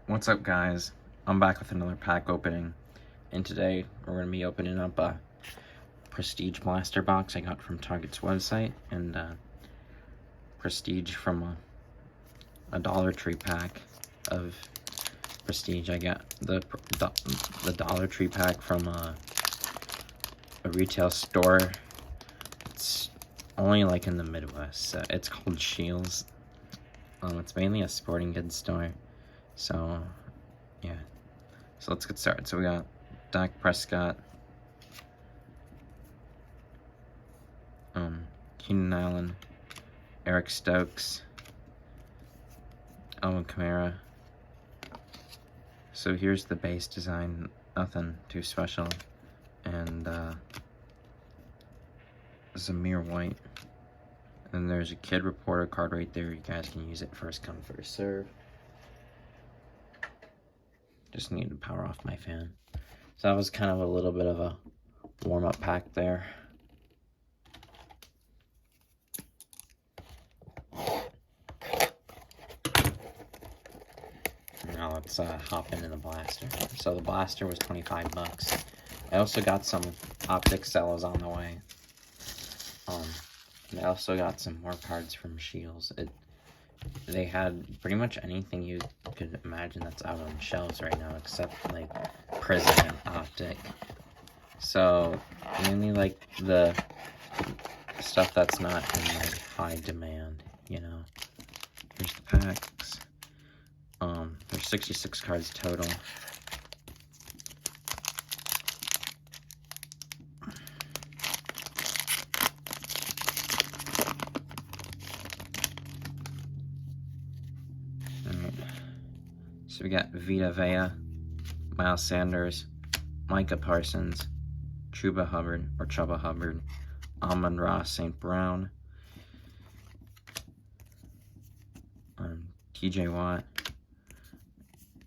What's up, guys? I'm back with another pack opening, and today we're going to be opening up a Prestige blaster box I got from Target's website, and Prestige from a Dollar Tree pack of Prestige. I got the Dollar Tree pack from a retail store. It's only like in the Midwest. It's called Scheels. It's mainly a sporting goods store. So, yeah. So let's get started. So we got Dak Prescott, Keenan Allen, Eric Stokes, Alvin Kamara. So here's the base design, nothing too special, and Zamir White. And there's a Kid Reporter card right there. You guys can use it first come, first serve. Just need to power off my fan. So that was kind of a little bit of a warm-up pack there. Now let's hop into the blaster. So the blaster was 25 bucks. I also got some optic cellos on the way. And I also got some more cards from Scheels. They had pretty much anything you could imagine that's out on shelves right now, except like Prism and Optic. So mainly like the stuff that's not in like high demand, you know. Here's the packs. There's 66 cards total. So we got Vita Vea, Miles Sanders, Micah Parsons, Chuba Hubbard, Amon-Ra St. Brown, TJ Watt.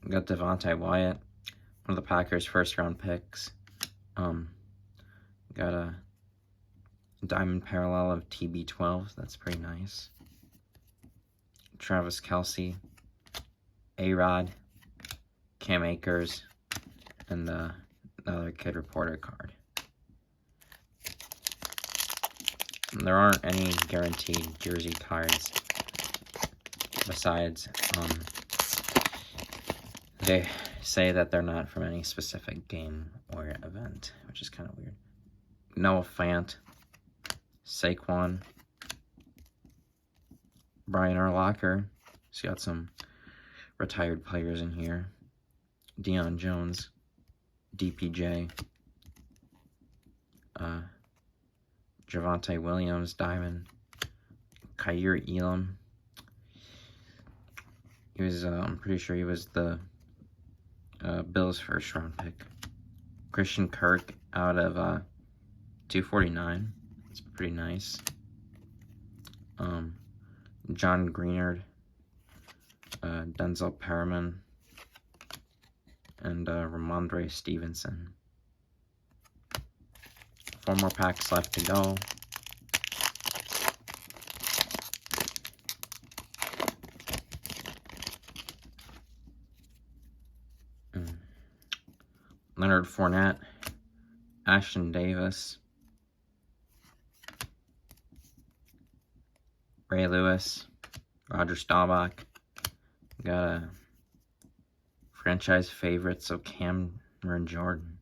We got Devontae Wyatt, one of the Packers' first-round picks. Got a diamond parallel of TB12. That's pretty nice. Travis Kelce, A-Rod, Cam Akers, and another Kid Reporter card. And there aren't any guaranteed jersey cards besides they say that they're not from any specific game or event, which is kind of weird. Noah Fant, Saquon, Brian Urlacher. He's got some retired players in here. Deion Jones, DPJ, Javonte Williams, Diamond, Kaiir Elam. He was, I'm pretty sure he was the Bills' first-round pick. Christian Kirk out of 249. It's pretty nice. John Greenard, Denzel Perriman, and Ramondre Stevenson. 4 more packs left to go. Leonard Fournette, Ashton Davis, Ray Lewis, Roger Staubach. Got a franchise favorite, so Cameron Jordan.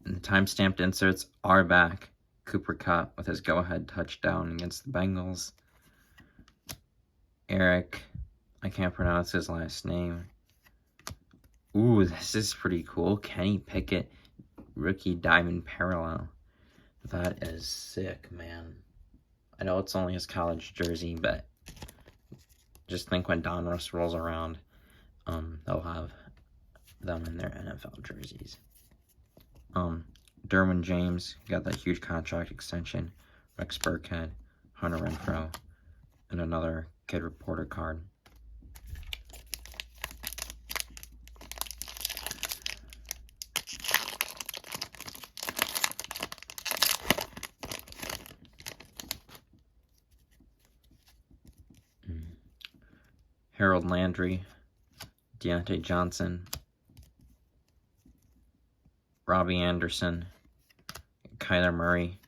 And the time-stamped inserts are back. Cooper Kupp with his go-ahead touchdown against the Bengals. Eric, I can't pronounce his last name. Ooh, this is pretty cool. Kenny Pickett, rookie diamond parallel. That is sick, man. I know it's only his college jersey, but just think when Donruss rolls around, they'll have them in their NFL jerseys. Derwin James got that huge contract extension. Rex Burkhead, Hunter Renfrow, and another Kid Reporter card. Harold Landry, Deontay Johnson, Robbie Anderson, Kyler Murray,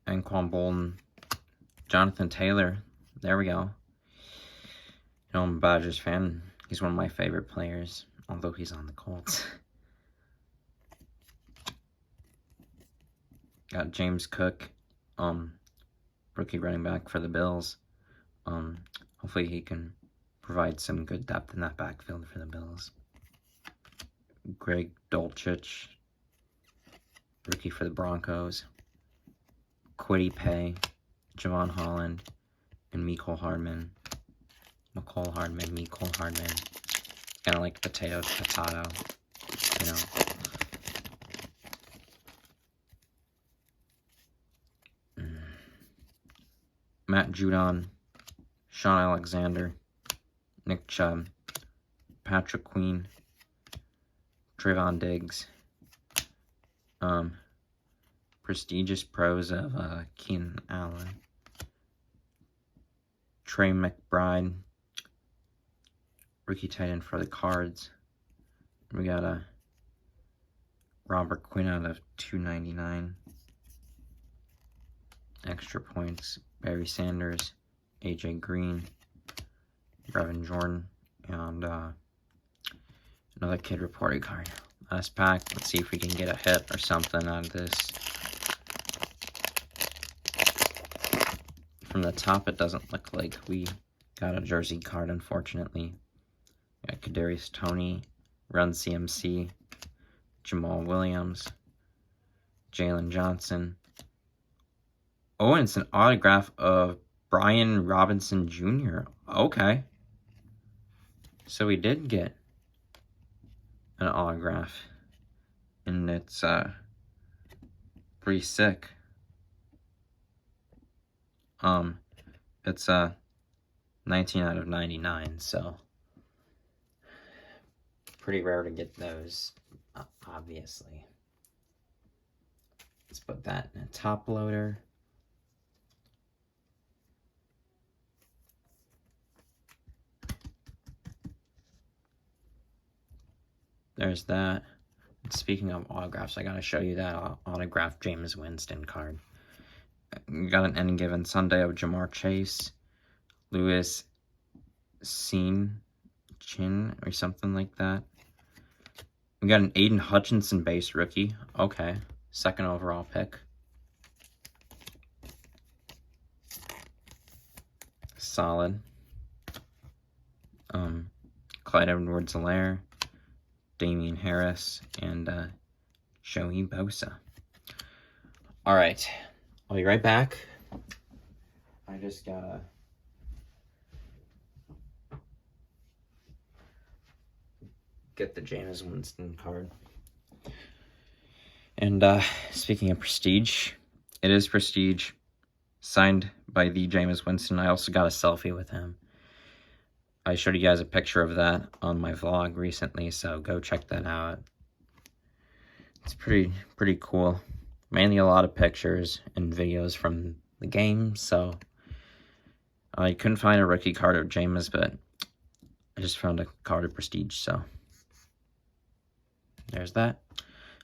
Anquan Bolden, Jonathan Taylor. There we go. You know, I'm a Badgers fan. He's one of my favorite players, although he's on the Colts. Got James Cook, rookie running back for the Bills. Hopefully he can provide some good depth in that backfield for the Bills. Greg Dulcich, rookie for the Broncos. Kwity Paye, Javon Holland, and Mecole Hardman. Kind of like potato, you know. Matt Judon, Sean Alexander, Nick Chubb, Patrick Queen, Trayvon Diggs, prestigious pros of Keenan Allen, Trey McBride, rookie tight end for the Cards. We got a Robert Quinn out of 299. Extra points, Barry Sanders, AJ Green, Brevin Jordan, and another kid reported card. Last pack. Let's see if we can get a hit or something out of this. From the top, it doesn't look like we got a jersey card, unfortunately. We got Kadarius Toney, Run CMC, Jamal Williams, Jalen Johnson. Oh, and it's an autograph of Brian Robinson Jr. Okay. So we did get an autograph. And it's pretty sick. It's 19 out of 99, so pretty rare to get those, obviously. Let's put that in a top loader. There's that. Speaking of autographs, I gotta show you that autographed Jameis Winston card. We got an Any Given Sunday of Jamar Chase, Lewis Chin or something like that. We got an Aiden Hutchinson base rookie. Okay, second overall pick. Solid. Clyde Edwards-Helaire, Damian Harris, and Joey Bosa. All right, I'll be right back. I just gotta get the Jameis Winston card. And speaking of prestige, it is prestige, signed by the Jameis Winston. I also got a selfie with him. I showed you guys a picture of that on my vlog recently, so go check that out. It's pretty cool. Mainly a lot of pictures and videos from the game, so I couldn't find a rookie card of Jameis, but I just found a card of prestige, so there's that.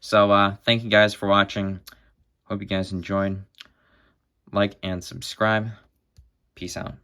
So thank you guys for watching. Hope you guys enjoyed. Like and subscribe. Peace out.